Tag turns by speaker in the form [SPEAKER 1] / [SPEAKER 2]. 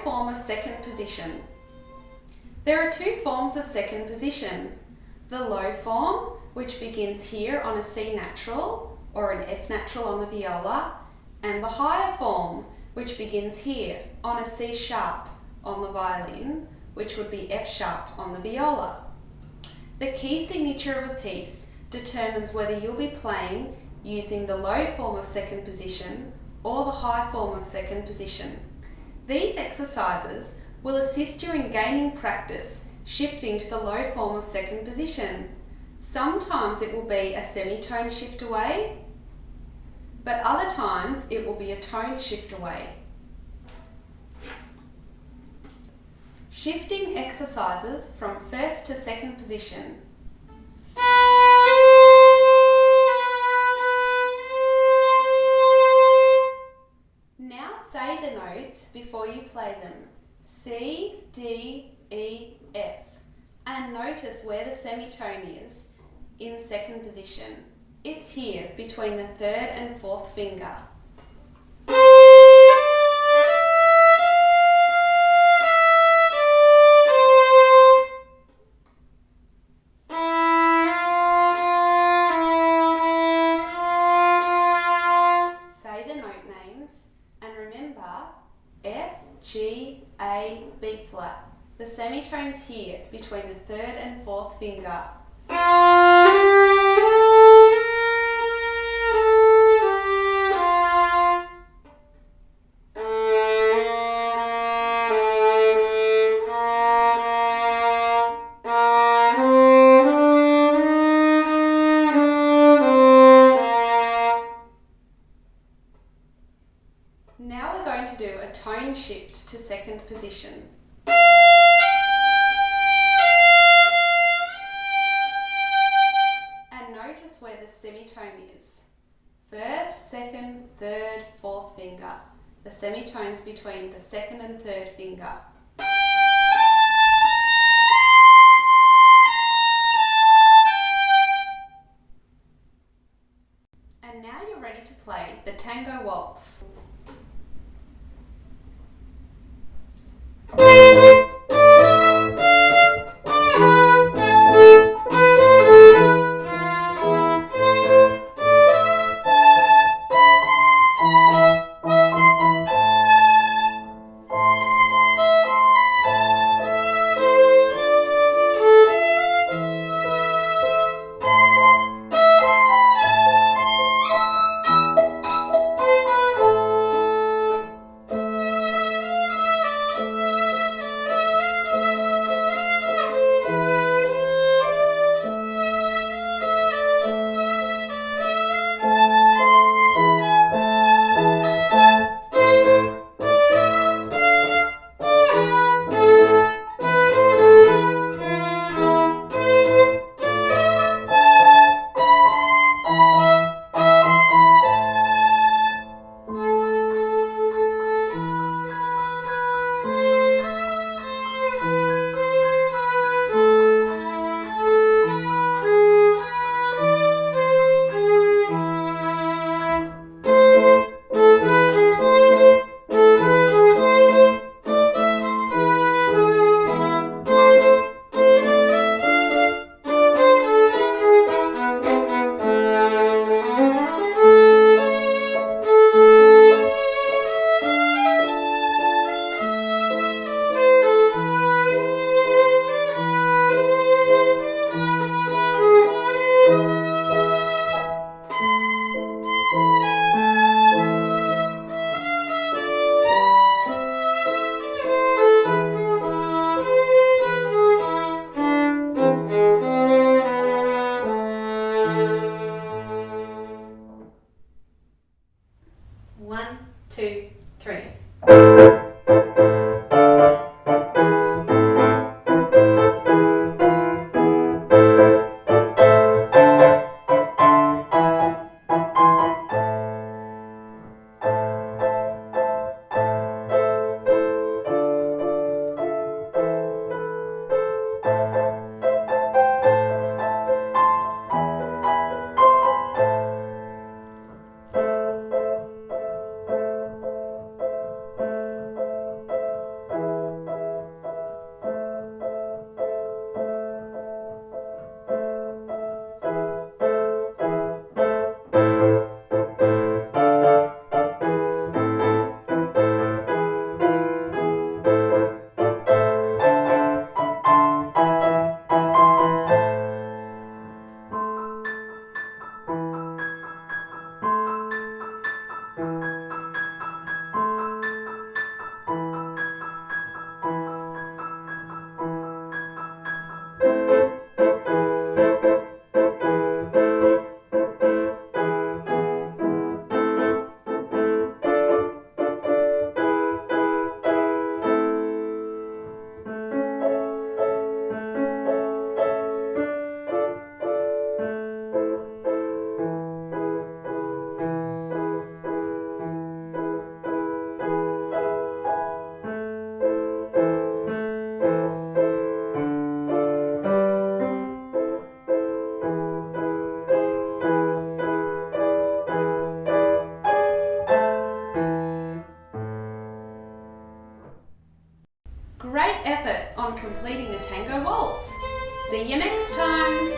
[SPEAKER 1] form of second position. There are two forms of second position. The low form, which begins here on a C natural or an F natural on the viola, and the higher form, which begins here on a C sharp on the violin, which would be F sharp on the viola. The key signature of a piece determines whether you'll be playing using the low form of second position or the high form of second position. These exercises will assist you in gaining practice shifting to the low form of second position. Sometimes it will be a semitone shift away, but other times it will be a tone shift away. Shifting exercises from first to second position. Now say the notes before you play them. C, D, E, F. And notice where the semitone is in second position. It's here between the third and fourth finger. Say the note names and remember F, G, A, B flat. The semitone's here between the third and fourth finger. Now we're going to do a tone shift to second position. And notice where the semitone is. First, second, third, fourth finger. The semitone's between the second and third finger. And now you're ready to play the Tango Waltz. One, two, three. effort on completing the Tango Waltz. See you next time!